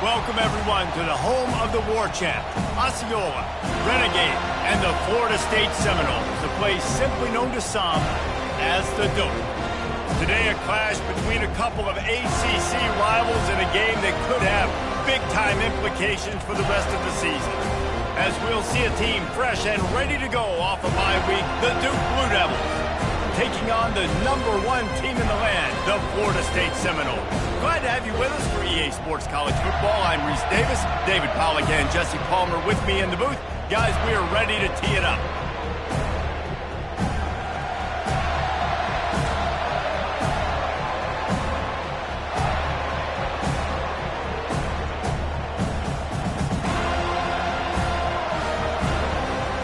Welcome, everyone, to the home of the war champ, Osceola, Renegade, and the Florida State Seminoles, the place simply known to some as the Dope. Today, a clash between a couple of ACC rivals in a game that could have big-time implications for the rest of the season. As we'll see a team fresh and ready to go off a bye week, the Duke Blue Devils, taking on the #1 team in the land, the Florida State Seminoles. Glad to have you with us for EA Sports College Football. I'm Reese Davis, David Pollack and Jesse Palmer with me in the booth. Guys, we are ready to tee it up.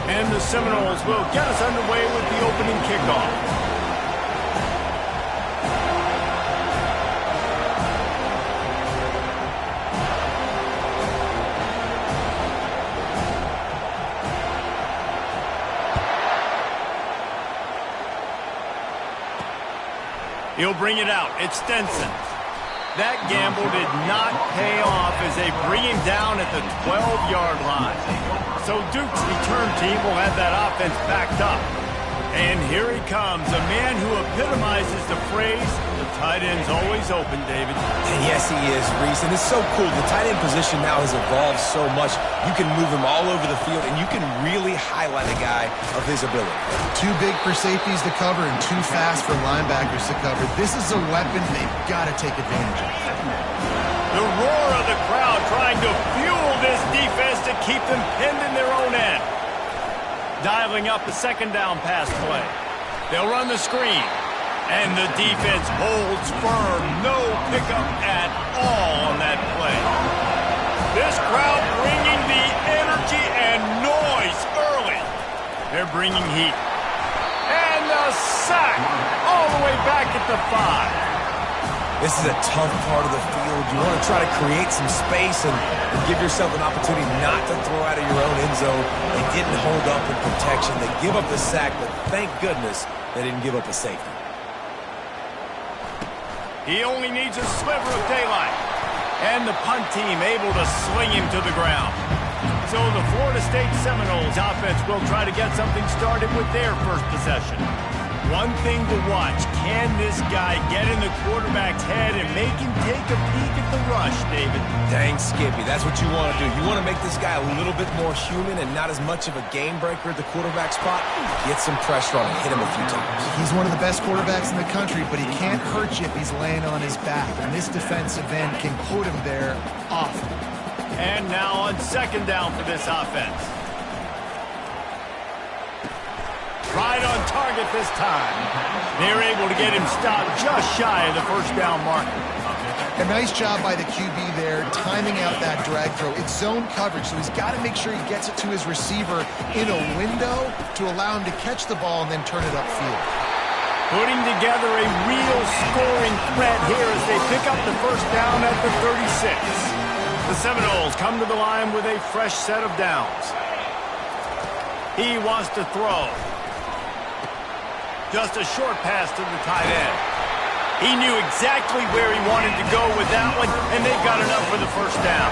And the Seminoles will get us underway with the opening kickoff. He'll bring it out. It's Stenson. That gamble did not pay off as they bring him down at the 12-yard line. So Duke's return team will have that offense backed up. And here he comes, a man who epitomizes the phrase, the tight end's always open, David. And yes, he is, Reese. And it's so cool. The tight end position now has evolved so much. You can move him all over the field, and you can really highlight a guy of his ability. Too big for safeties to cover and too fast for linebackers to cover. This is a weapon they've got to take advantage of. The roar of the crowd trying to fuel this defense to keep them pinned in their own end. Dialing up a second down pass play. They'll run the screen. And the defense holds firm. No pickup at all on that play. This crowd bringing the energy and noise early. They're bringing heat. And the sack all the way back at the 5. This is a tough part of the field. You want to try to create some space and give yourself an opportunity not to throw out of your own end zone. They didn't hold up in protection. They give up the sack, but thank goodness they didn't give up a safety. He only needs a sliver of daylight. And the punt team able to sling him to the ground. So the Florida State Seminoles offense will try to get something started with their first possession. One thing to watch, can this guy get in the quarterback's head and make him take a peek at the rush, David? Dang, Skippy, that's what you want to do. You want to make this guy a little bit more human and not as much of a game breaker at the quarterback spot. Get some pressure on him, hit him a few times. He's one of the best quarterbacks in the country, but he can't hurt you if he's laying on his back. And this defensive end can put him there often. And now on second down for this offense. Right on target this time. They're able to get him stopped just shy of the first down marker. A nice job by the QB there, timing out that drag throw. It's zone coverage, so he's got to make sure he gets it to his receiver in a window to allow him to catch the ball and then turn it upfield. Putting together a real scoring threat here as they pick up the first down at the 36. The Seminoles come to the line with a fresh set of downs. He wants to throw. Just a short pass to the tight end. He knew exactly where he wanted to go with that one, and they got enough for the first down.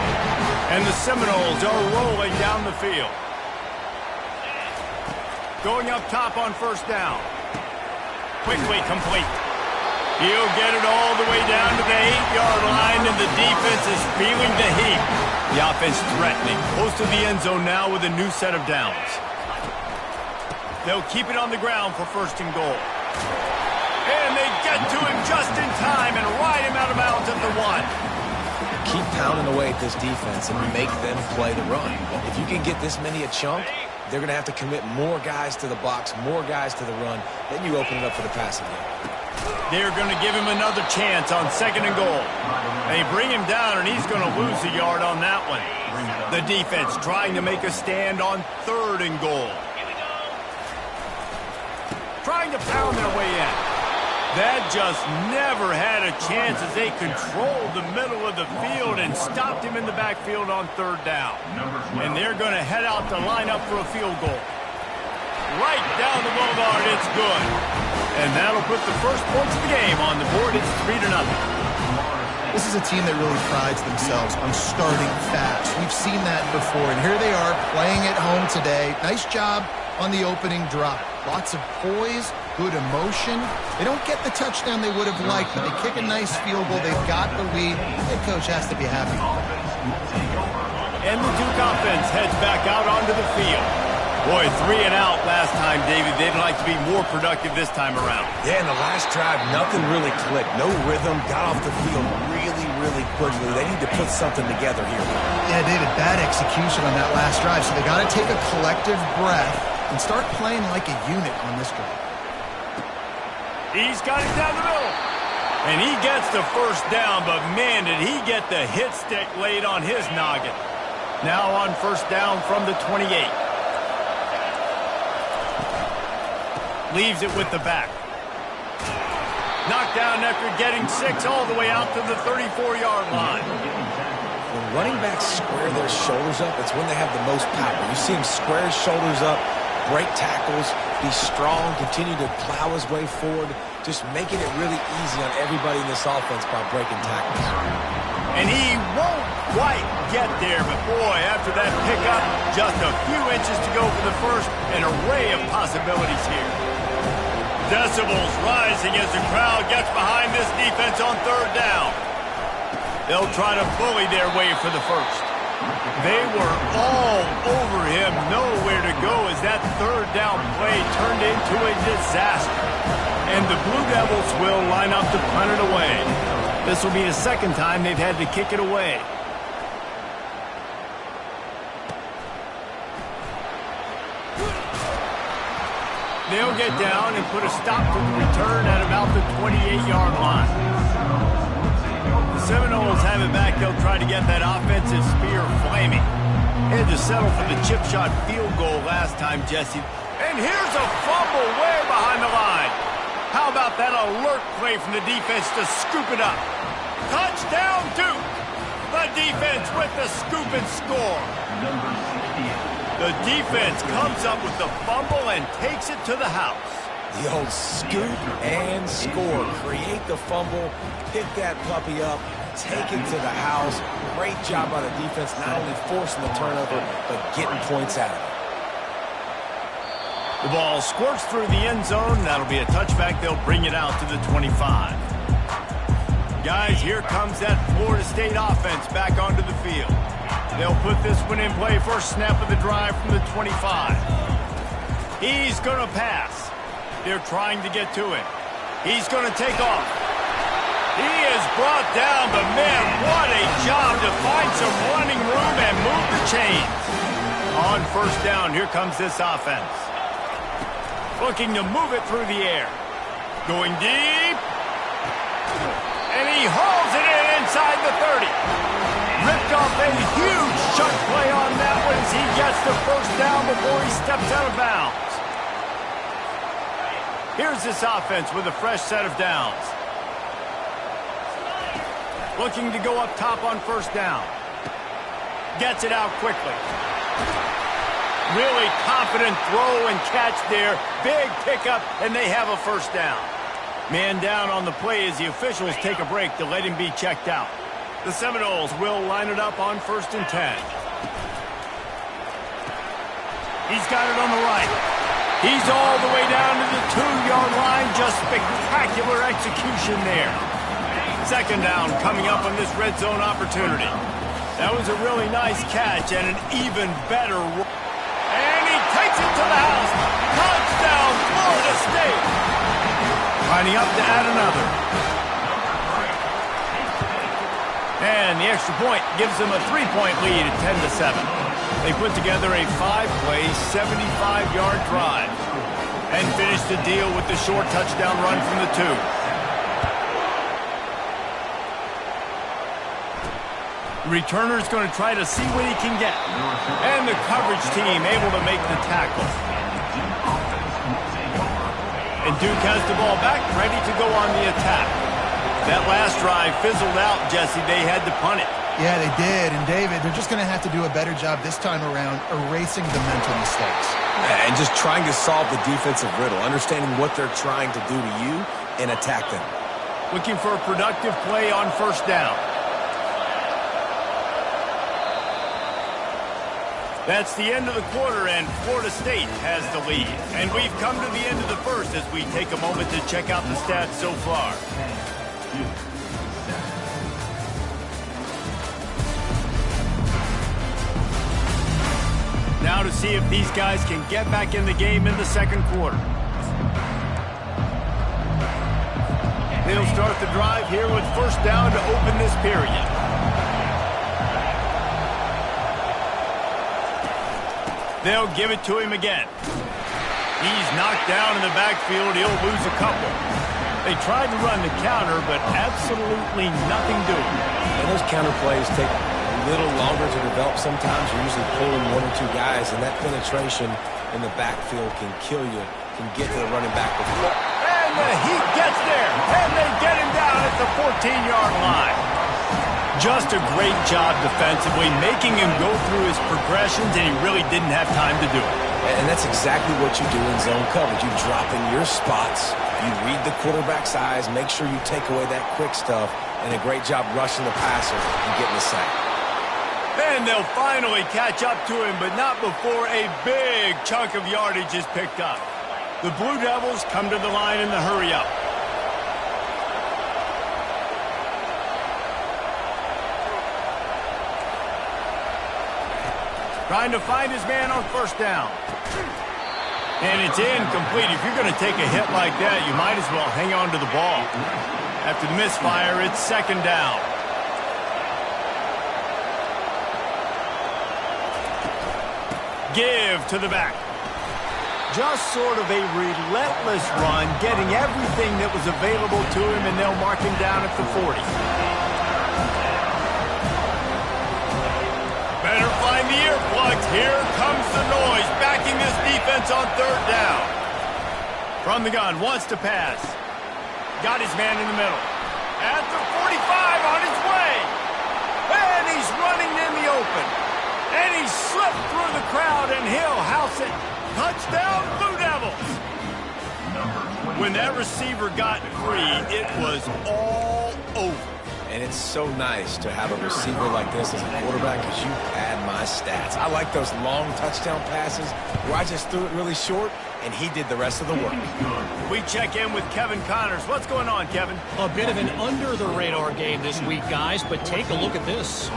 And the Seminoles are rolling down the field. Going up top on first down. Quickly complete. He'll get it all the way down to the 8-yard line, and the defense is feeling the heat. The offense threatening. Close to the end zone now with a new set of downs. They'll keep it on the ground for first and goal. And they get to him just in time and ride him out of bounds at the 1. Keep pounding away at this defense and make them play the run. If you can get this many a chunk, they're going to have to commit more guys to the box, more guys to the run. Then you open it up for the passing game. They're going to give him another chance on second and goal. They bring him down, and he's going to lose a yard on that one. The defense trying to make a stand on third and goal. Trying to pound their way in. That just never had a chance as they controlled the middle of the field and stopped him in the backfield on third down. And they're going to head out to line up for a field goal. Right down the boulevard, it's good. And that'll put the first points of the game on the board. It's 3-0. This is a team that really prides themselves on starting fast. We've seen that before, and here they are playing at home today. Nice job on the opening drive. Lots of poise, good emotion. They don't get the touchdown they would have liked, but they kick a nice field goal. They've got the lead. Head coach has to be happy. And the Duke offense heads back out onto the field. Boy, 3 and out last time, David. They'd like to be more productive this time around. Yeah, in the last drive, nothing really clicked. No rhythm, got off the field really quickly. They need to put something together here. Yeah, David, bad execution on that last drive, so they got to take a collective breath and start playing like a unit on this drive. He's got it down the middle. And he gets the first down, but man, did he get the hit stick laid on his noggin. Now on first down from the 28. Leaves it with the back. Knocked down after getting 6 all the way out to the 34-yard line. When running backs square their shoulders up, it's when they have the most power. You see him square his shoulders up, break tackles, be strong, continue to plow his way forward, just making it really easy on everybody in this offense by breaking tackles. And he won't quite get there, but boy, after that pickup, just a few inches to go for the first, an array of possibilities here. Decibels rising as the crowd gets behind this defense on third down. They'll try to bully their way for the first. They were all over him, nowhere to go as that third down play turned into a disaster. And the Blue Devils will line up to punt it away. This will be the second time they've had to kick it away. They'll get down and put a stop to the return at about the 28-yard line. The Seminoles have it back. They'll try to get that offensive spear flaming. Had to settle for the chip shot field goal last time, Jesse. And here's a fumble way behind the line. How about that alert play from the defense to scoop it up? Touchdown, Duke! The defense with the scoop and score. The defense comes up with the fumble and takes it to the house. The old scoop and score. Create the fumble, pick that puppy up, take it to the house. Great job by the defense, not only forcing the turnover, but getting points out of it. The ball squirts through the end zone. That'll be a touchback. They'll bring it out to the 25. Guys, here comes that Florida State offense back onto the field. They'll put this one in play. First snap of the drive from the 25. He's going to pass. They're trying to get to him. He's going to take off. He is brought down, but man, what a job to find some running room and move the chains. On first down, here comes this offense. Looking to move it through the air. Going deep. And he hauls it in inside the 30. Ripped off a huge chunk play on that one as he gets the first down before he steps out of bounds. Here's this offense with a fresh set of downs. Looking to go up top on first down. Gets it out quickly. Really confident throw and catch there. Big pickup, and they have a first down. Man down on the play as the officials take a break to let him be checked out. The Seminoles will line it up on 1st and 10. He's got it on the right. He's all the way down to the 2-yard line. Just spectacular execution there. Second down coming up on this red zone opportunity. That was a really nice catch and an even better. And he takes it to the house. Touchdown, Florida State. Lining up to add another. And the extra point gives them a 3-point lead at 10-7. They put together a 5-play, 75-yard drive and finish the deal with the short touchdown run from the 2. Returner's going to try to see what he can get. And the coverage team able to make the tackle. And Duke has the ball back, ready to go on the attack. That last drive fizzled out, Jesse. They had to punt it. Yeah, they did. And, David, they're just going to have to do a better job this time around erasing the mental mistakes. And just trying to solve the defensive riddle, understanding what they're trying to do to you and attack them. looking for a productive play on first down. That's the end of the quarter, and Florida State has the lead. And we've come to the end of the first as we take a moment to check out the stats so far. Now to see if these guys can get back in the game in the second quarter. They'll start the drive here with first down to open this period. They'll give it to him again. He's knocked down in the backfield. He'll lose a couple. They tried to run the counter, but absolutely nothing doing. And those counter plays take a little longer to develop sometimes. You're usually pulling one or two guys, and that penetration in the backfield can kill you, can get to the running back before. And he gets there, and they get him down at the 14-yard line. Just a great job defensively, making him go through his progressions, and he really didn't have time to do it. And that's exactly what you do in zone coverage. You drop in your spots, you read the quarterback's eyes, make sure you take away that quick stuff, and a great job rushing the passer and getting the sack. And they'll finally catch up to him, but not before a big chunk of yardage is picked up. The Blue Devils come to the line in the hurry up. Trying to find his man on first down. And it's incomplete. If you're going to take a hit like that, you might as well hang on to the ball. After the misfire, it's second down. Give to the back. Just sort of a relentless run, getting everything that was available to him, and they'll mark him down at the 40. Better find the earplugs. Here comes the noise, backing this defense on third down. From the gun, wants to pass. Got his man in the middle. At the 45, on his way. And he's running in the open. And he slipped through the crowd, and he'll house it. Touchdown, Blue Devils. When that receiver got free, it was all over. And it's so nice to have a receiver like this as a quarterback because you pad my stats. I like those long touchdown passes where I just threw it really short, and he did the rest of the work. We check in with Kevin Connors. What's going on, Kevin? A bit of an under-the-radar game this week, guys, but take a look at this.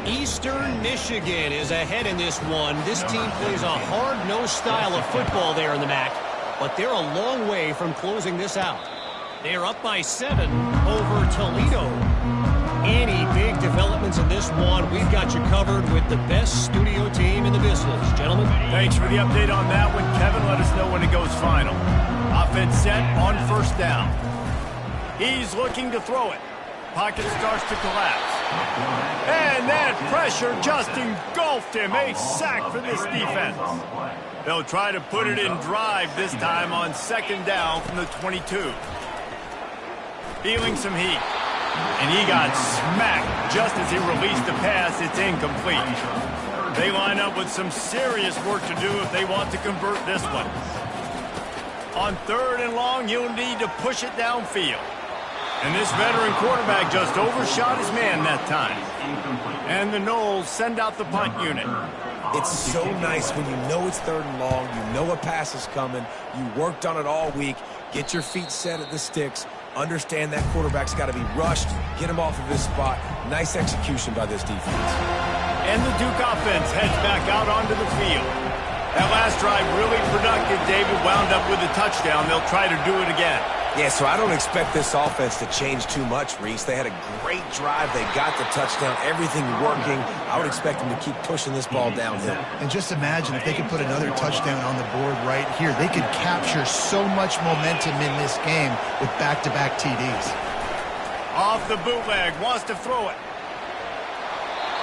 Eastern Michigan is ahead in this one. This team plays a hard-nosed style of football there in the MAC, but they're a long way from closing this out. They're up by 7 over Toledo. Any big developments in this one, we've got you covered with the best studio team in the business. Gentlemen. Thanks for the update on that one, Kevin. Let us know when it goes final. Offense set on first down. He's looking to throw it. Pocket starts to collapse. And that pressure just engulfed him. A sack for this defense. They'll try to put it in drive this time on second down from the 22. Feeling some heat. And he got smacked just as he released the pass. It's incomplete. They line up with some serious work to do if they want to convert this one. On third and long, he'll need to push it downfield. And this veteran quarterback just overshot his man that time. And the Noles send out the punt unit. It's so nice when you know it's third and long, you know a pass is coming, you worked on it all week, get your feet set at the sticks, understand that quarterback's got to be rushed, get him off of his spot. Nice execution by this defense. And the Duke offense heads back out onto the field. That last drive really productive. David wound up with a touchdown. They'll try to do it again. Yeah, so I don't expect this offense to change too much, Reese. They had a great drive. They got the touchdown, everything working. I would expect them to keep pushing this ball downhill. And just imagine if they could put another touchdown on the board right here. They could capture so much momentum in this game with back-to-back TDs. Off the bootleg, wants to throw it.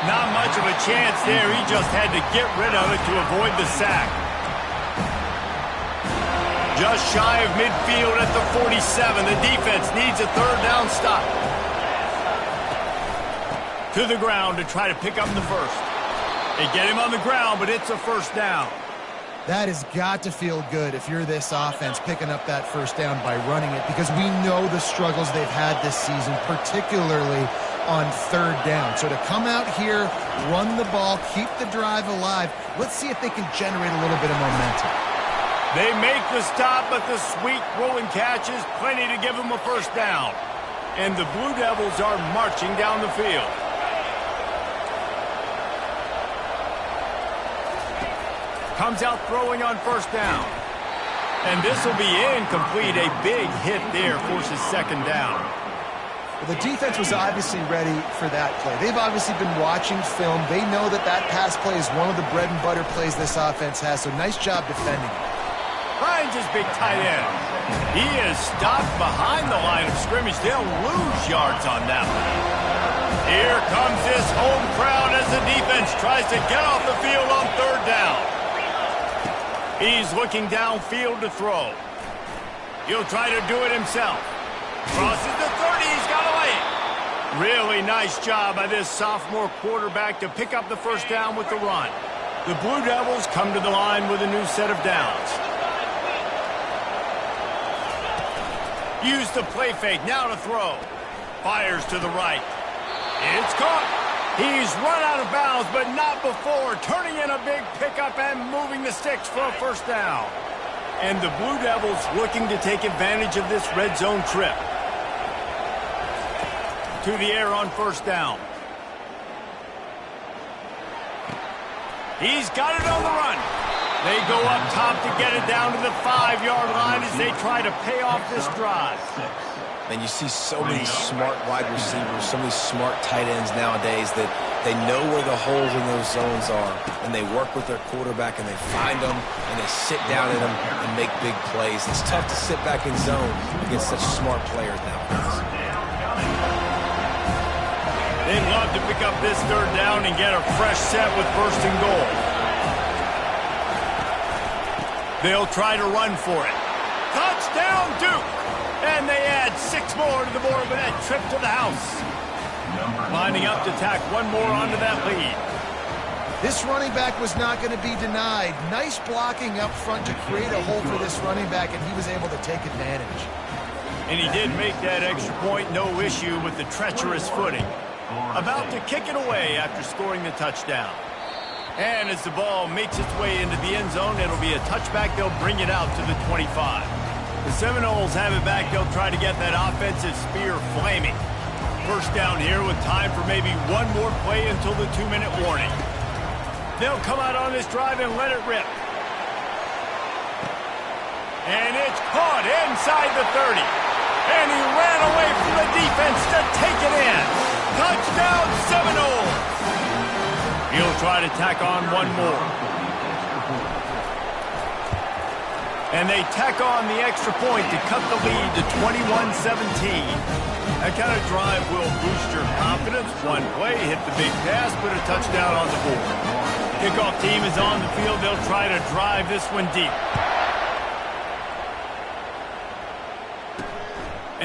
Not much of a chance there. He just had to get rid of it to avoid the sack. Just shy of midfield at the 47. The defense needs a third down stop. To the ground to try to pick up the first. They get him on the ground, but it's a first down. That has got to feel good if you're this offense picking up that first down by running it, because we know the struggles they've had this season, particularly on third down. So to come out here, run the ball, keep the drive alive, let's see if they can generate a little bit of momentum. They make the stop, but the sweet rolling catch is plenty to give them a first down. And the Blue Devils are marching down the field. Comes out throwing on first down. And this will be incomplete. A big hit there forces second down. Well, the defense was obviously ready for that play. They've obviously been watching film. They know that that pass play is one of the bread and butter plays this offense has, so nice job defending. Finds his big tight end. He is stopped behind the line of scrimmage. They'll lose yards on that one. Here comes this home crowd as the defense tries to get off the field on third down. He's looking downfield to throw. He'll try to do it himself. Crosses the 30. He's got away. Really nice job by this sophomore quarterback to pick up the first down with the run. The Blue Devils come to the line with a new set of downs. Use the play fake. Now to throw. Fires to the right. It's caught. He's run out of bounds, but not before. Turning in a big pickup and moving the sticks for a first down. And the Blue Devils looking to take advantage of this red zone trip. To the air on first down. He's got it on the run. They go up top to get it down to the 5-yard line as they try to pay off this drive. And you see so many smart wide receivers, so many smart tight ends nowadays that they know where the holes in those zones are, and they work with their quarterback, and they find them, and they sit down in them and make big plays. It's tough to sit back in zone against such smart players nowadays. They'd love to pick up this third down and get a fresh set with first and goal. They'll try to run for it. Touchdown, Duke! And they add 6 more to the board with that trip to the house. Lining up to tack one more onto that lead. This running back was not going to be denied. Nice blocking up front to create a hole for this running back, and he was able to take advantage. And he did make that extra point, no issue with the treacherous footing. About to kick it away after scoring the touchdown. And as the ball makes its way into the end zone, it'll be a touchback. They'll bring it out to the 25. The Seminoles have it back. They'll try to get that offensive spear flaming. First down here with time for maybe one more play until the 2-minute warning. They'll come out on this drive and let it rip. And it's caught inside the 30. And he ran away from the defense to take it in. Touchdown, Seminoles! He'll try to tack on one more. And they tack on the extra point to cut the lead to 21-17. That kind of drive will boost your confidence. One play, hit the big pass, put a touchdown on the board. Kickoff team is on the field. They'll try to drive this one deep.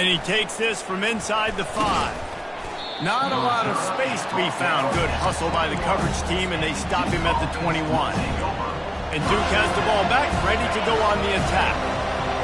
And he takes this from inside the 5. Not a lot of space to be found. Good hustle by the coverage team, and they stop him at the 21. And Duke has the ball back, ready to go on the attack.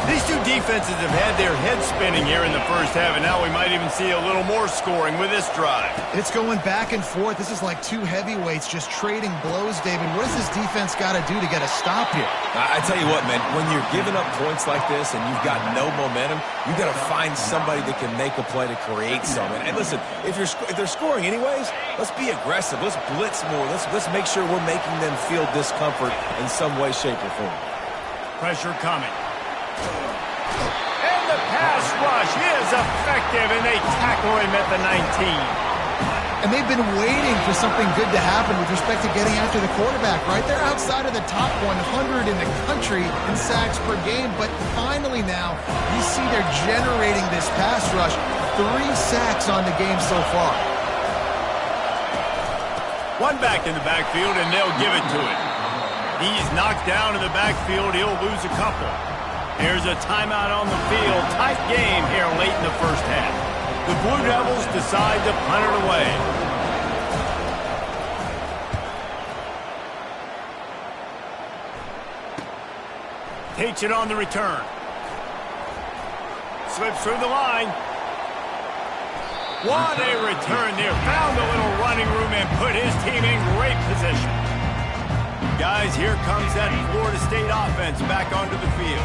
These two defenses have had their heads spinning here in the first half, and now we might even see a little more scoring with this drive. It's going back and forth. This is like two heavyweights just trading blows, David. What does this defense got to do to get a stop here? I tell you what, man, when you're giving up points like this and you've got no momentum, you've got to find somebody that can make a play to create something. And listen, if they're scoring anyways, let's be aggressive. Let's blitz more. Let's make sure we're making them feel discomfort in some way, shape, or form. Pressure coming. And the pass rush is effective, and they tackle him at the 19. And they've been waiting for something good to happen with respect to getting after the quarterback, right? They're outside of the top 100 in the country in sacks per game, but finally now you see they're generating this pass rush. 3 sacks on the game so far. One back in the backfield, and they'll give it to him. He's knocked down in the backfield. He'll lose a couple. Here's a timeout on the field. Tight game here late in the first half. The Blue Devils decide to punt it away. Takes it on the return. Slips through the line. What a return there. Found a little running room and put his team in great position. Guys, here comes that Florida State offense back onto the field.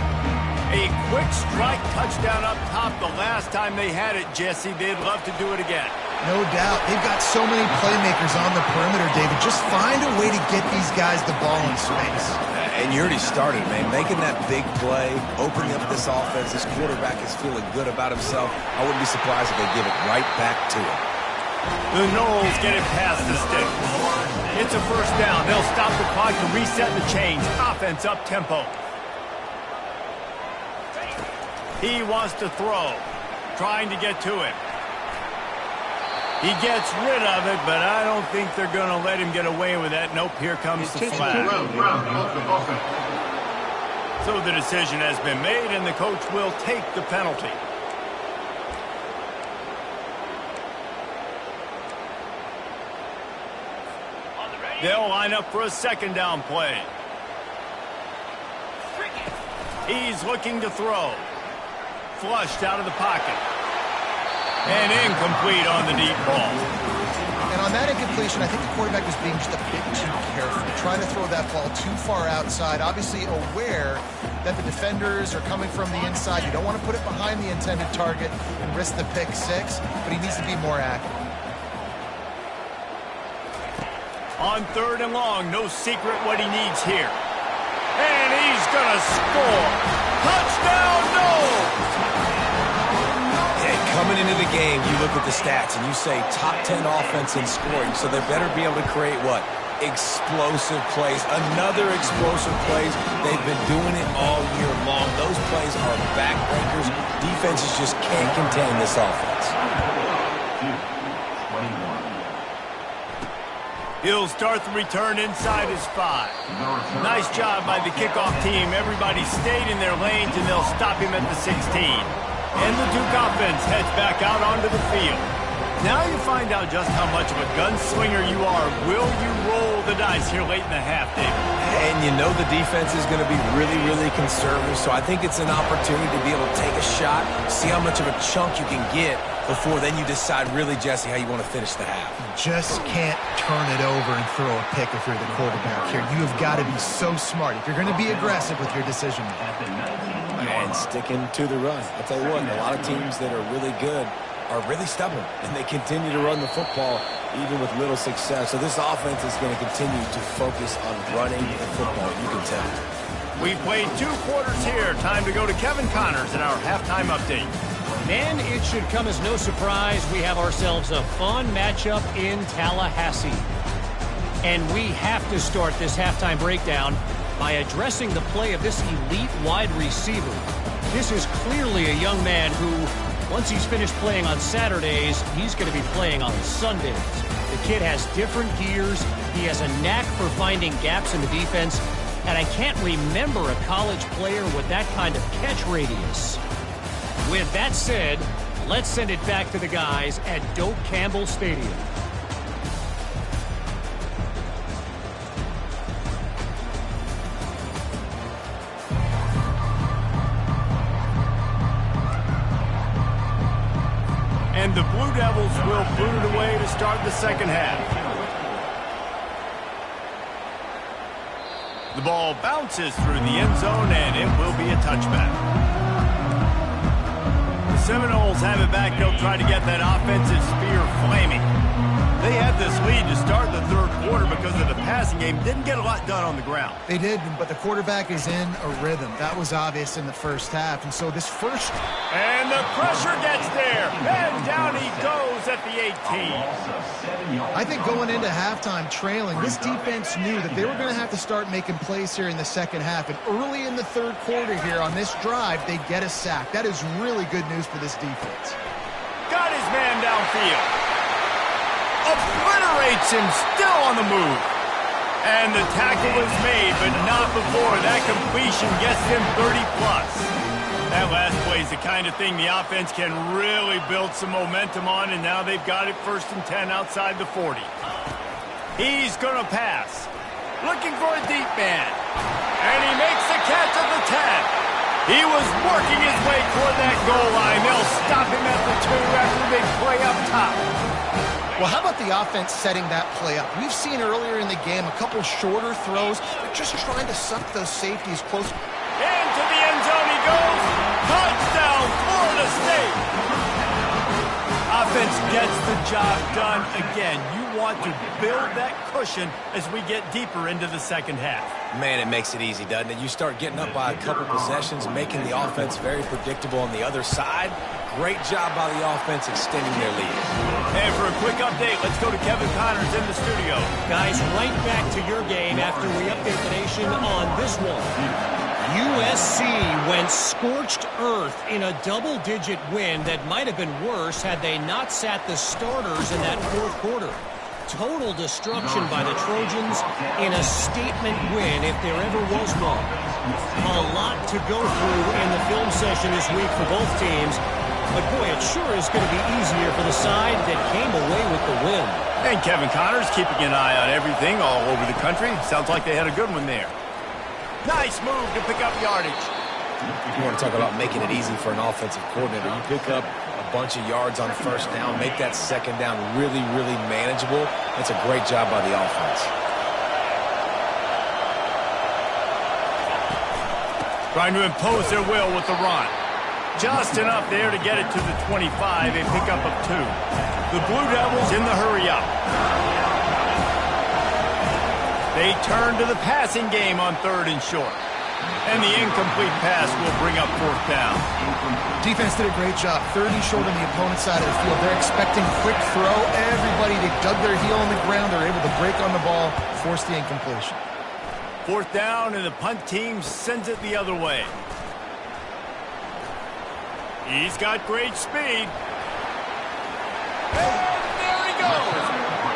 A quick strike touchdown up top the last time they had it, Jesse. They'd love to do it again. No doubt. They've got so many playmakers on the perimeter, David. Just find a way to get these guys the ball in space. And you already started, man. Making that big play, opening up this offense. This quarterback is feeling good about himself. I wouldn't be surprised if they give it right back to him. The Knowles get it past the stick. It's a first down. They'll stop the clock to reset the chains. Offense up tempo. He wants to throw. Trying to get to it. He gets rid of it, but I don't think they're going to let him get away with that. Nope, here comes the flag. So the decision has been made, and the coach will take the penalty. They'll line up for a second down play. He's looking to throw. Flushed out of the pocket. And incomplete on the deep ball. And on that incompletion, I think the quarterback was being just a bit too careful, trying to throw that ball too far outside, obviously aware that the defenders are coming from the inside. You don't want to put it behind the intended target and risk the pick six, but he needs to be more accurate. On third and long, no secret what he needs here. And he's going to score. Touchdown, Knowles! Coming into the game, you look at the stats and you say top 10 offense in scoring, so they better be able to create what? Explosive plays. Another explosive plays. They've been doing it all year long. Those plays are backbreakers. Defenses just can't contain this offense. He'll start the return inside his 5. Nice job by the kickoff team. Everybody stayed in their lanes, and they'll stop him at the 16. And the Duke offense heads back out onto the field. Now you find out just how much of a gunslinger you are. Will you roll the dice here late in the half, David? And you know the defense is going to be really, really conservative, so I think it's an opportunity to be able to take a shot, see how much of a chunk you can get before then you decide really, Jesse, how you want to finish the half. Just can't turn it over and throw a pick if you're the quarterback here. You have got to be so smart if you're going to be aggressive with your decision making. And sticking to the run. I'll tell you what, a lot of teams that are really good are really stubborn, and they continue to run the football even with little success. So this offense is going to continue to focus on running the football, you can tell. We played 2 quarters here. Time to go to Kevin Connors in our halftime update. And it should come as no surprise we have ourselves a fun matchup in Tallahassee. And we have to start this halftime breakdown by addressing the play of this elite wide receiver. This is clearly a young man who, once he's finished playing on Saturdays, he's going to be playing on Sundays. The kid has different gears. He has a knack for finding gaps in the defense. And I can't remember a college player with that kind of catch radius. With that said, let's send it back to the guys at Doak Campbell Stadium. And the Blue Devils will boot it away to start the second half. The ball bounces through the end zone, and it will be a touchback. The Seminoles have it back. They'll try to get that offensive spear flaming. They had this lead to start the third quarter because of the passing game. Didn't get a lot done on the ground. They did, but the quarterback is in a rhythm. That was obvious in the first half. And so this first... And the pressure gets there. And down he goes at the 18. I think going into halftime trailing, this defense knew that they were going to have to start making plays here in the second half. And early in the third quarter here on this drive, they get a sack. That is really good news for this defense. Got his man downfield. Obliterates him, still on the move. And the tackle is made, but not before that completion gets him 30-plus. That last play is the kind of thing the offense can really build some momentum on, and now they've got it 1st and 10 outside the 40. He's going to pass. Looking for a deep man. And he makes the catch at the 10. He was working his way toward that goal line. They'll stop him at the 2 after the big play up top. Well, how about the offense setting that play up? We've seen earlier in the game a couple shorter throws. They're just trying to suck those safeties close. Into the end zone he goes. Touchdown, Florida State. Offense gets the job done again. You want to build that cushion as we get deeper into the second half. Man, it makes it easy, doesn't it? You start getting up by a couple possessions, making the offense very predictable on the other side. Great job by the offense extending their lead. And for a quick update, let's go to Kevin Connors in the studio. Guys, right back to your game after we update the nation on this one. USC went scorched earth in a double-digit win that might have been worse had they not sat the starters in that fourth quarter. Total destruction by the Trojans in a statement win if there ever was one. A lot to go through in the film session this week for both teams. But boy, it sure is going to be easier for the side that came away with the win. And Kevin Connors keeping an eye on everything all over the country. Sounds like they had a good one there. Nice move to pick up yardage. You want to talk about making it easy for an offensive coordinator. You pick up a bunch of yards on first down, make that second down really, really manageable. That's a great job by the offense. Trying to impose their will with the run. Just enough there to get it to the 25, a pickup of 2. The Blue Devils in the hurry-up. They turn to the passing game on 3rd and short. And the incomplete pass will bring up 4th down. Defense did a great job. 3rd and short on the opponent's side of the field. They're expecting quick throw. Everybody, they dug their heel on the ground. They're able to break on the ball, force the incompletion. 4th down, and the punt team sends it the other way. He's got great speed. And there he goes.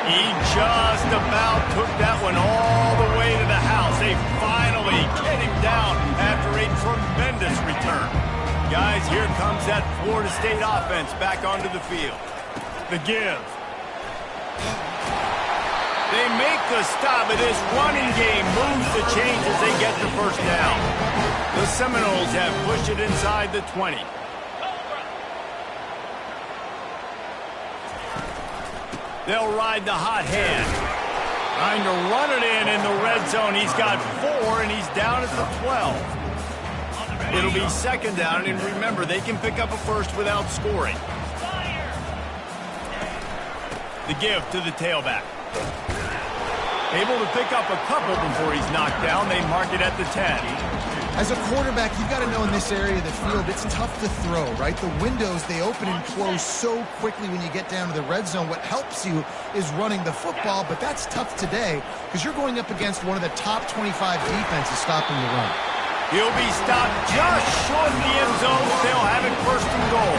He just about took that one all the way to the house. They finally get him down after a tremendous return. Guys, here comes that Florida State offense back onto the field. The give. They make the stop, but this running game moves the chains as they get the first down. The Seminoles have pushed it inside the 20. They'll ride the hot hand. Trying to run it in the red zone. He's got 4, and he's down at the 12. It'll be 2nd down, and remember, they can pick up a first without scoring. The give to the tailback. Able to pick up a couple before he's knocked down. They mark it at the 10. As a quarterback, you've got to know in this area of the field, it's tough to throw, right? The windows, they open and close so quickly when you get down to the red zone. What helps you is running the football, but that's tough today because you're going up against one of the top 25 defenses stopping the run. He'll be stopped just short of the end zone. They'll have it 1st and goal.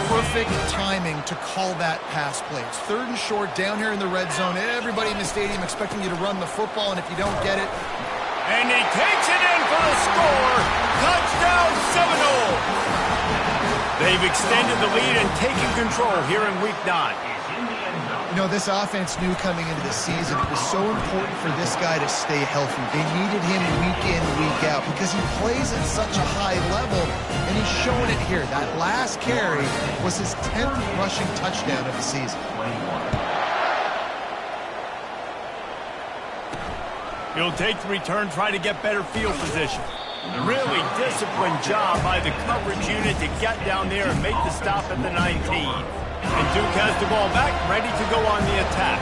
Perfect timing to call that pass play. It's 3rd and short down here in the red zone. Everybody in the stadium expecting you to run the football, and if you don't get it, and he takes it in for the score. Touchdown, Seminoles. They've extended the lead and taken control here in Week 9. You know, this offense knew coming into the season it was so important for this guy to stay healthy. They needed him week in, week out because he plays at such a high level, and he's showing it here. That last carry was his 10th rushing touchdown of the season. He'll take the return, try to get better field position. Really disciplined job by the coverage unit to get down there and make the stop at the 19. And Duke has the ball back, ready to go on the attack.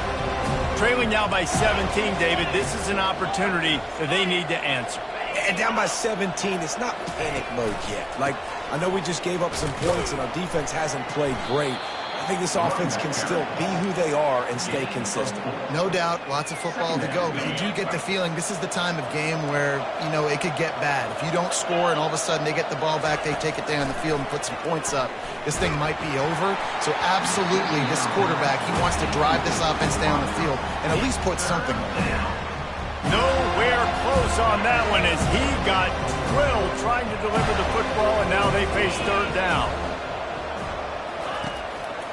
Trailing now by 17, David. This is an opportunity that they need to answer. And down by 17, it's not panic mode yet. Like, I know we just gave up some points and our defense hasn't played great. I think this offense can still be who they are and stay consistent. No doubt, lots of football to go, but you do get the feeling this is the time of game where, you know, it could get bad. If you don't score and all of a sudden they get the ball back, they take it down the field and put some points up, this thing might be over. So absolutely, this quarterback, he wants to drive this offense down the field and at least put something on it. Nowhere close on that one as he got drilled trying to deliver the football, and now they face 3rd down.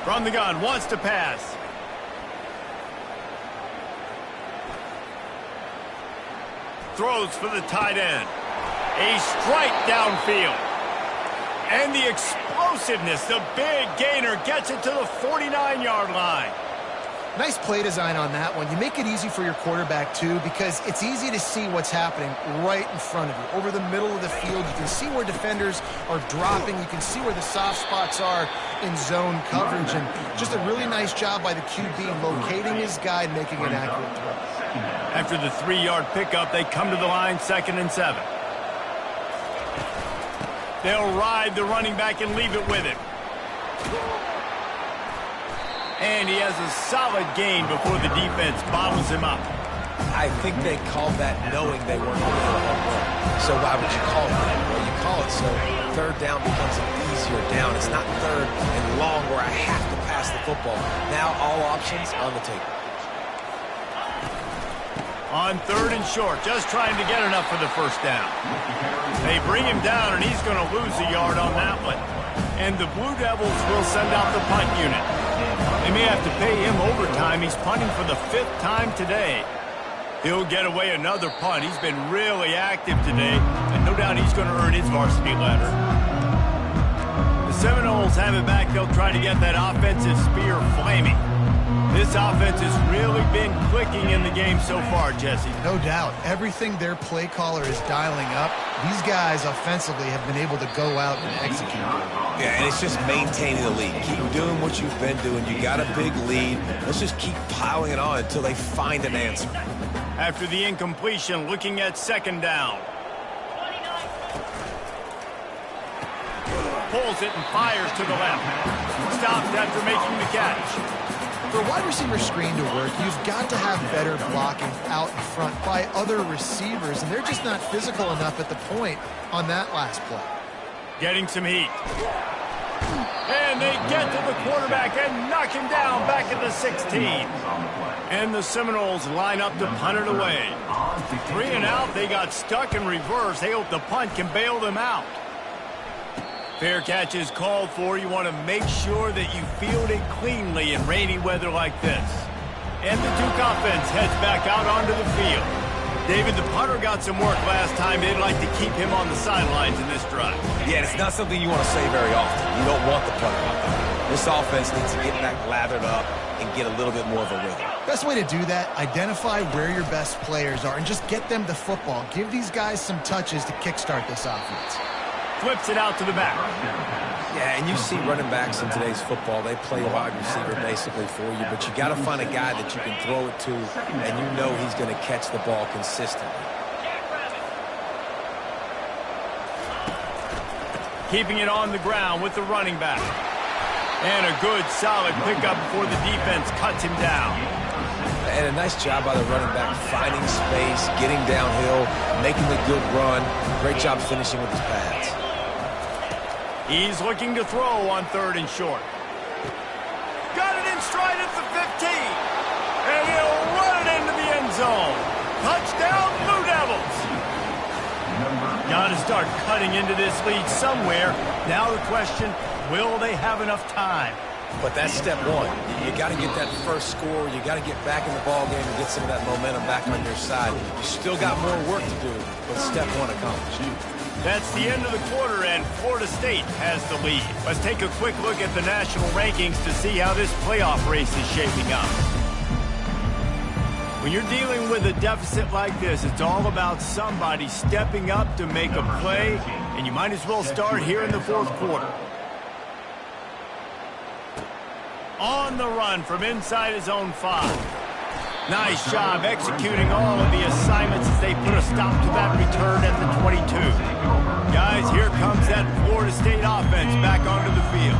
From the gun, wants to pass. Throws for the tight end. A strike downfield. And the explosiveness, the big gainer gets it to the 49-yard line. Nice play design on that one. You make it easy for your quarterback, too, because it's easy to see what's happening right in front of you. Over the middle of the field, you can see where defenders are dropping. You can see where the soft spots are in zone coverage. And just a really nice job by the QB locating his guy and making an accurate throw. After the 3-yard pickup, they come to the line, 2nd and 7. They'll ride the running back and leave it with him. And he has a solid gain before the defense bottles him up. I think they called that knowing they weren't going to get a home run. So why would you call it that? Well, you call it so third down becomes an easier down. It's not third and long where I have to pass the football. Now all options on the table. On 3rd and short, just trying to get enough for the first down. They bring him down, and he's going to lose a yard on that one. And the Blue Devils will send out the punt unit. They may have to pay him overtime. He's punting for the 5th time today. He'll get away another punt. He's been really active today, and no doubt he's going to earn his varsity letter. The Seminoles have it back. They'll try to get that offensive spear flaming. This offense has really been clicking in the game so far, Jesse. No doubt. Everything their play caller is dialing up, these guys offensively have been able to go out and execute. Yeah, and it's just maintaining the lead. Keep doing what you've been doing. You got a big lead. Let's just keep piling it on until they find an answer. After the incompletion, looking at 2nd down. Pulls it and fires to the left. Stops after making the catch. For a wide receiver screen to work, you've got to have better blocking out in front by other receivers, and they're just not physical enough at the point on that last play. Getting some heat. And they get to the quarterback and knock him down back at the 16. And the Seminoles line up to punt it away. 3 and out, they got stuck in reverse. They hope the punt can bail them out. Fair catch is called for. You want to make sure that you field it cleanly in rainy weather like this. And the Duke offense heads back out onto the field. David, the punter got some work last time. They'd like to keep him on the sidelines in this drive. Yeah, it's not something you want to say very often. You don't want the punter out there. This offense needs to get back lathered up and get a little bit more of a rhythm. Best way to do that, identify where your best players are and just get them the football. Give these guys some touches to kickstart this offense. Flips it out to the back. Yeah, and you see running backs in today's football, they play wide receiver basically for you, but you got to find a guy that you can throw it to, and you know he's going to catch the ball consistently. Keeping it on the ground with the running back. And a good, solid pickup before the defense cuts him down. And a nice job by the running back, finding space, getting downhill, making the good run. Great job finishing with his pads. He's looking to throw on 3rd and short. Got it in stride at the 15. And he'll run it into the end zone. Touchdown, Blue Devils. Got to start cutting into this lead somewhere. Now the question, will they have enough time? But that's step one. You got to get that first score. You got to get back in the ball game and get some of that momentum back on your side. You still got more work to do, but step one accomplished. That's the end of the quarter, and Florida State has the lead. Let's take a quick look at the national rankings to see how this playoff race is shaping up. When you're dealing with a deficit like this, it's all about somebody stepping up to make a play, and you might as well start here in the 4th quarter. On the run from inside his own 5. Nice job executing all of the assignments as they put a stop to that return at the 22. Guys, here comes that Florida State offense back onto the field.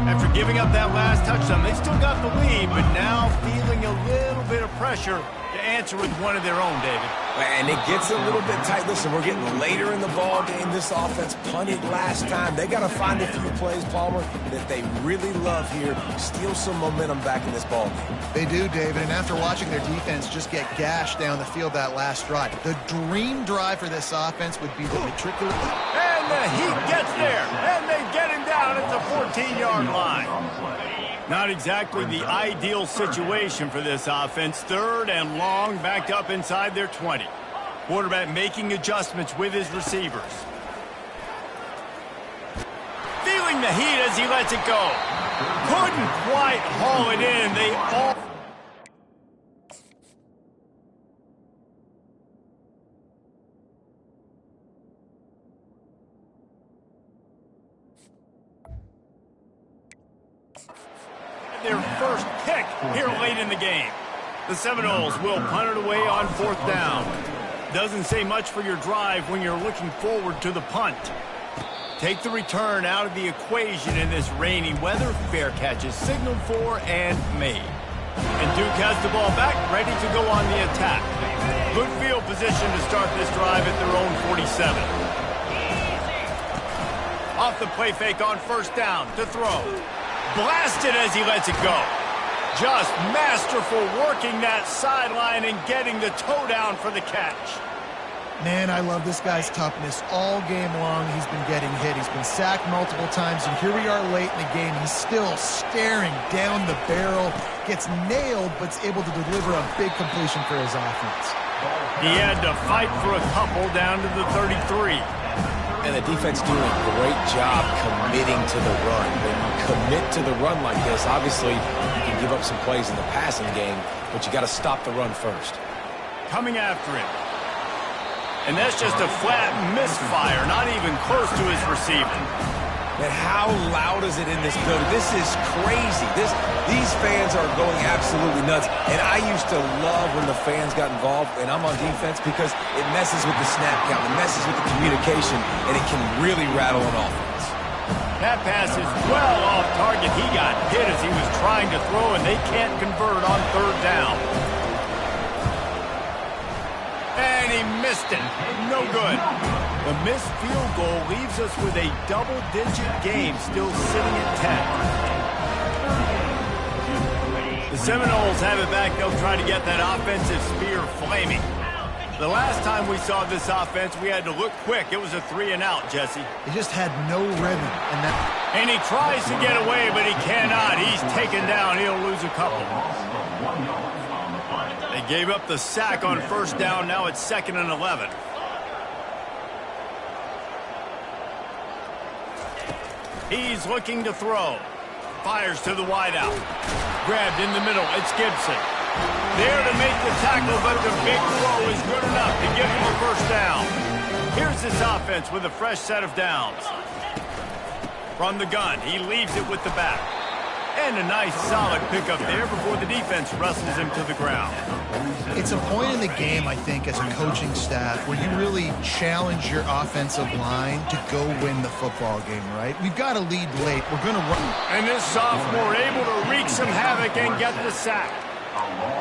After giving up that last touchdown, they still got the lead, but now feeling a little bit of pressure to answer with one of their own, David. And it gets a little bit tight. Listen, we're getting later in the ball game. This offense punted last time. They got to find a few plays, Palmer, that they really love here. Steal some momentum back in this ball game. They do, David, and after watching their defense just get gashed down the field that last drive, the dream drive for this offense would be the matricular. And the heat gets there, and they get him down at the 14-yard line. Not exactly the ideal situation for this offense. 3rd and long, backed up inside their 20. Quarterback making adjustments with his receivers. Feeling the heat as he lets it go. Couldn't quite haul it in. They all... their first pick here late in the game. The Seminoles will punt it away on 4th down. Doesn't say much for your drive when you're looking forward to the punt. Take the return out of the equation in this rainy weather. Fair catch is signaled for and made. And Duke has the ball back, ready to go on the attack. Good field position to start this drive at their own 47. Off the play fake on 1st down to throw. Blasted as he lets it go. Just masterful working that sideline and getting the toe down for the catch. Man, I love this guy's toughness. All game long, he's been getting hit. He's been sacked multiple times, and here we are late in the game. He's still staring down the barrel, gets nailed, but's able to deliver a big completion for his offense. He had to fight for a couple down to the 33. And the defense doing a great job committing to the run. When you commit to the run like this, obviously you can give up some plays in the passing game, but you got to stop the run first. Coming after him. And that's just a flat misfire, not even close to his receiver. And how loud is it in this building? This is crazy. These fans are going absolutely nuts. And I used to love when the fans got involved, and I'm on defense, because it messes with the snap count, it messes with the communication, and it can really rattle an offense. That pass is well off target. He got hit as he was trying to throw, and they can't convert on 3rd down. And he missed it. No good. The missed field goal leaves us with a double-digit game, still sitting at 10. The Seminoles have it back. They'll try to get that offensive spear flaming. The last time we saw this offense, we had to look quick. It was a 3-and-out, Jesse. He just had no rhythm. And he tries to get away, but he cannot. He's taken down. He'll lose a couple. They gave up the sack on 1st down. Now it's 2nd and 11. He's looking to throw. Fires to the wideout. Grabbed in the middle. It's Gibson. There to make the tackle, but the big throw is good enough to give him a 1st down. Here's this offense with a fresh set of downs. From the gun, he leaves it with the back. And a nice solid pickup there before the defense wrestles him to the ground. It's a point in the game, I think, as a coaching staff, where you really challenge your offensive line to go win the football game, right? We've got to lead late. We're going to run. And this sophomore able to wreak some havoc and get the sack.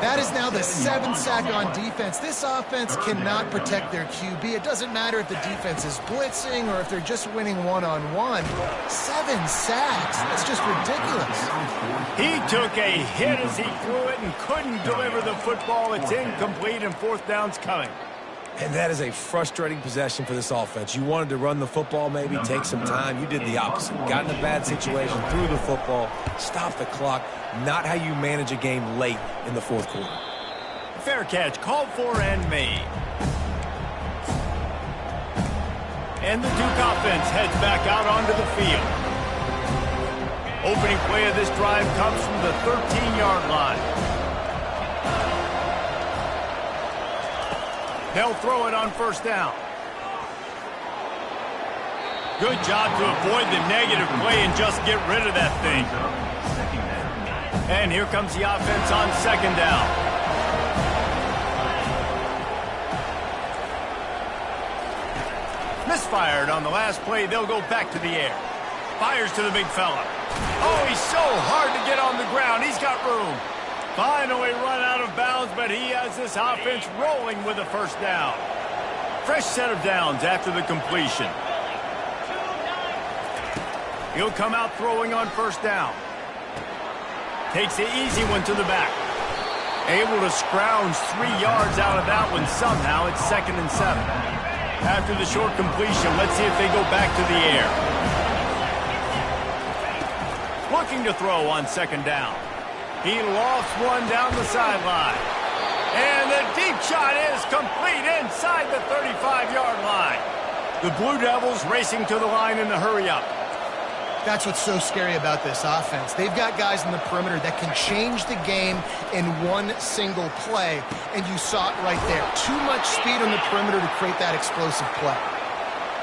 That is now the 7th sack on defense. This offense cannot protect their QB. It doesn't matter if the defense is blitzing or if they're just winning one-on-one. 7 sacks. That's just ridiculous. He took a hit as he threw it and couldn't deliver the football. It's incomplete, and 4th down's coming. And that is a frustrating possession for this offense. You wanted to run the football, maybe take some time. You did the opposite. Got in a bad situation, threw the football, stopped the clock. Not how you manage a game late in the 4th quarter. Fair catch called for and made. And the Duke offense heads back out onto the field. Opening play of this drive comes from the 13-yard line. They'll throw it on 1st down. Good job to avoid the negative play and just get rid of that thing. And here comes the offense on 2nd down. Misfired on the last play. They'll go back to the air. Fires to the big fella. Oh, he's so hard to get on the ground. He's got room. Finally run out of bounds, but he has this offense rolling with a 1st down. Fresh set of downs after the completion. He'll come out throwing on 1st down. Takes the easy one to the back. Able to scrounge 3 yards out of that one somehow. It's 2nd and 7. After the short completion, let's see if they go back to the air. Looking to throw on 2nd down. He lofts one down the sideline. And the deep shot is complete inside the the 35-yard line. The Blue Devils racing to the line in the hurry-up. That's what's so scary about this offense. They've got guys in the perimeter that can change the game in one single play, and you saw it right there. Too much speed on the perimeter to create that explosive play.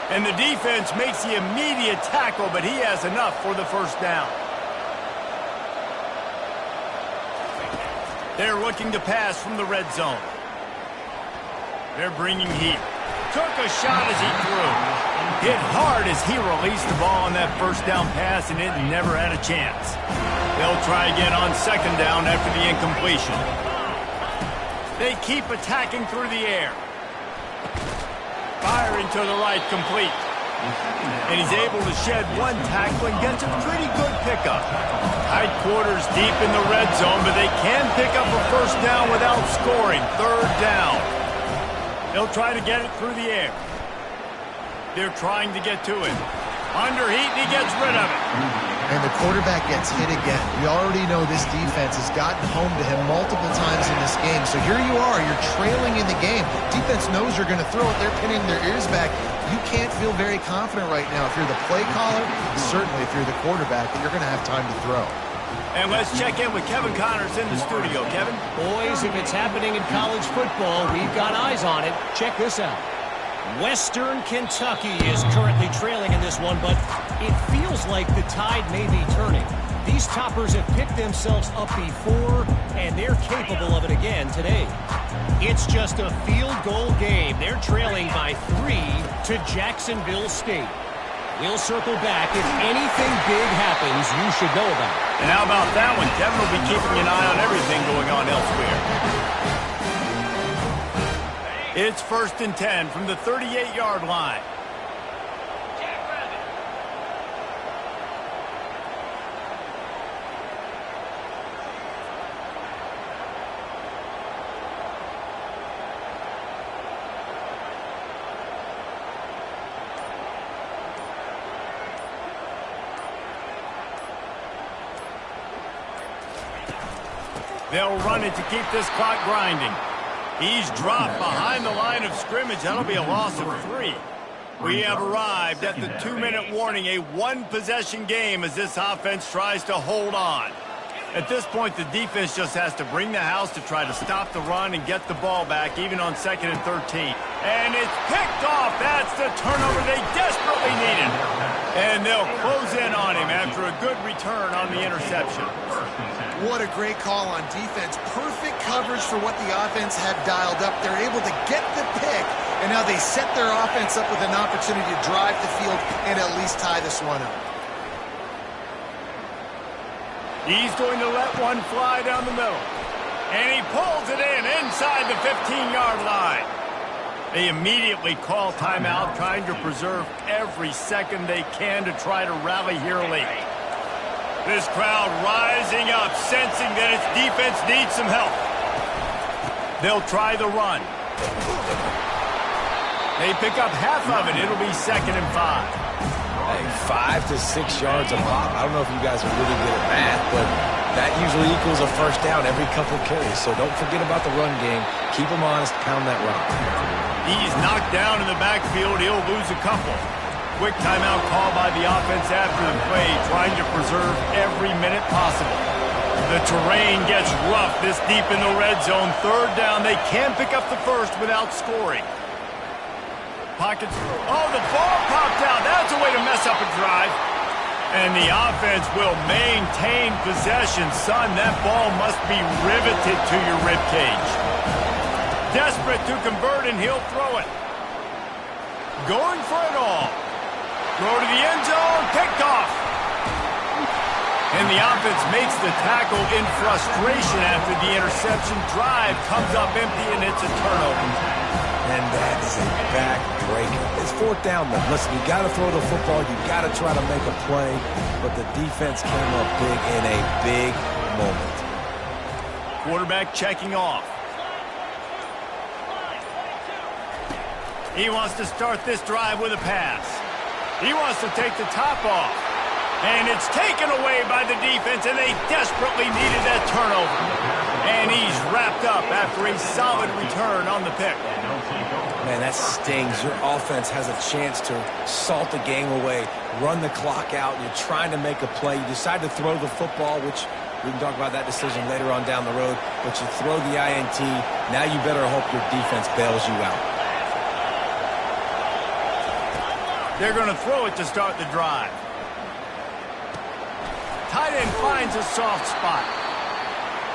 And the defense makes the immediate tackle, but he has enough for the first down. They're looking to pass from the red zone. They're bringing heat. Took a shot as he threw. Hit hard as he released the ball on that first down pass, and it never had a chance. They'll try again on second down after the incompletion. They keep attacking through the air. Firing to the right, complete. And he's able to shed one tackle and gets a pretty good pickup. Tight quarters deep in the red zone, but they can pick up a first down without scoring. Third down. They'll try to get it through the air. They're trying to get to it. Under heat, and he gets rid of it. And the quarterback gets hit again. We already know this defense has gotten home to him multiple times in this game. So here you are, you're trailing in the game. Defense knows you're going to throw it. They're pinning their ears back. You can't feel very confident right now if you're the play caller, certainly if you're the quarterback, that you're going to have time to throw. And let's check in with Kevin Connors in the studio. Kevin? Boys, if it's happening in college football, we've got eyes on it. Check this out. Western Kentucky is currently trailing in this one, but it feels like the tide may be turning. These toppers have picked themselves up before, and they're capable of it again today. It's just a field goal game. They're trailing by 3 to Jacksonville State. We'll circle back. If anything big happens, you should know about it. And how about that one? Kevin will be keeping an eye on everything going on elsewhere. It's 1st and 10 from the 38-yard line. They'll run it to keep this clock grinding. He's dropped behind the line of scrimmage. That'll be a loss of 3. We have arrived at the 2-minute warning, a one-possession game as this offense tries to hold on. At this point, the defense just has to bring the house to try to stop the run and get the ball back, even on 2nd and 13. And it's picked off. That's the turnover they desperately needed. And they'll close in on him after a good return on the interception. What a great call on defense. Perfect coverage for what the offense had dialed up. They're able to get the pick, and now they set their offense up with an opportunity to drive the field and at least tie this one up. He's going to let one fly down the middle. And he pulls it in inside the 15-yard line. They immediately call timeout, trying to preserve every second they can to try to rally here late. This crowd rising up, sensing that its defense needs some help. They'll try the run. They pick up half of it. It'll be 2nd and 5. Hey, 5 to 6 yards a pop. I don't know if you guys are really good at math, but that usually equals a first down every couple of carries. So don't forget about the run game. Keep them honest, pound that rock. He's knocked down in the backfield. He'll lose a couple. Quick timeout call by the offense after the play, trying to preserve every minute possible. The terrain gets rough this deep in the red zone. 3rd down. They can pick up the first without scoring. Pockets. Oh, the ball popped out. That's a way to mess up a drive. And the offense will maintain possession. Son, that ball must be riveted to your ribcage. Desperate to convert, and he'll throw it. Going for it all. Throw to the end zone, picked off. And the offense makes the tackle in frustration after the interception. Drive comes up empty, and it's a turnover. And that is a back-breaker. It's 4th down, though. Listen, you got to throw the football. You got to try to make a play. But the defense came up big in a big moment. Quarterback checking off. He wants to start this drive with a pass. He wants to take the top off. And it's taken away by the defense, and they desperately needed that turnover. And he's wrapped up after a solid return on the pick. Man, that stings. Your offense has a chance to salt the game away, run the clock out. You're trying to make a play. You decide to throw the football, which we can talk about that decision later on down the road, but you throw the INT. Now you better hope your defense bails you out. They're going to throw it to start the drive. Tight end finds a soft spot.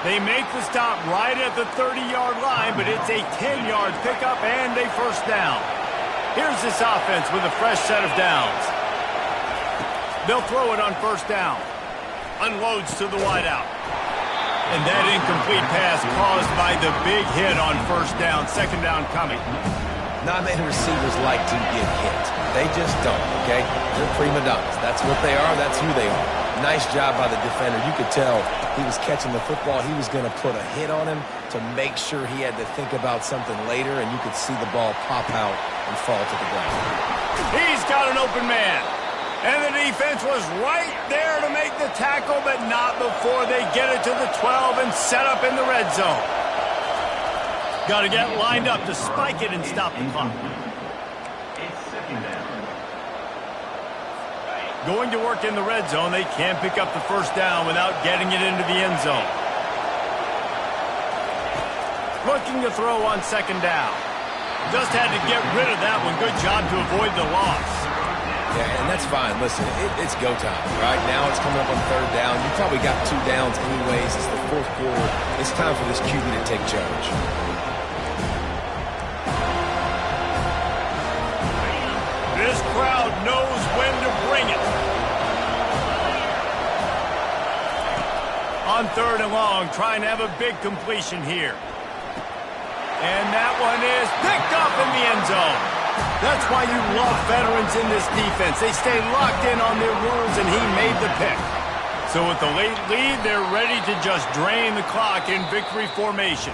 They make the stop right at the 30-yard line, but it's a 10-yard pickup and a first down. Here's this offense with a fresh set of downs. They'll throw it on first down. Unloads to the wideout. And that incomplete pass caused by the big hit on first down. Second down coming. Not many receivers like to get hit. They just don't, okay? They're prima donnas. That's what they are. That's who they are. Nice job by the defender. You could tell he was catching the football. He was going to put a hit on him to make sure he had to think about something later, and you could see the ball pop out and fall to the ground. He's got an open man. And the defense was right there to make the tackle, but not before they get it to the 12 and set up in the red zone. Got to get lined up to spike it and stop the clock. Going to work in the red zone, they can't pick up the first down without getting it into the end zone. Looking to throw on second down. Just had to get rid of that one. Good job to avoid the loss. Yeah, and that's fine. Listen, it's go time, right? Now it's coming up on third down. You probably got 2 downs anyways. It's the fourth quarter. It's time for this QB to take charge. This crowd knows when to bring it. On third and long, trying to have a big completion here. And that one is picked up in the end zone. That's why you love veterans in this defense. They stay locked in on their rules, and he made the pick. So with the late lead, they're ready to just drain the clock in victory formation.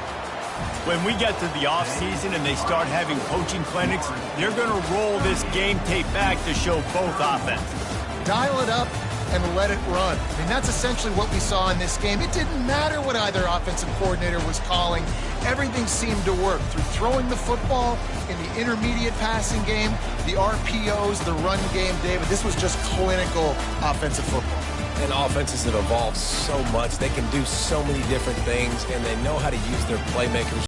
When we get to the offseason and they start having coaching clinics, they're going to roll this game tape back to show both offenses. Dial it up and let it run. I mean, that's essentially what we saw in this game. It didn't matter what either offensive coordinator was calling. Everything seemed to work through throwing the football in the intermediate passing game, the RPOs, the run game, David. This was just clinical offensive football. And offenses have evolved so much. They can do so many different things, and they know how to use their playmakers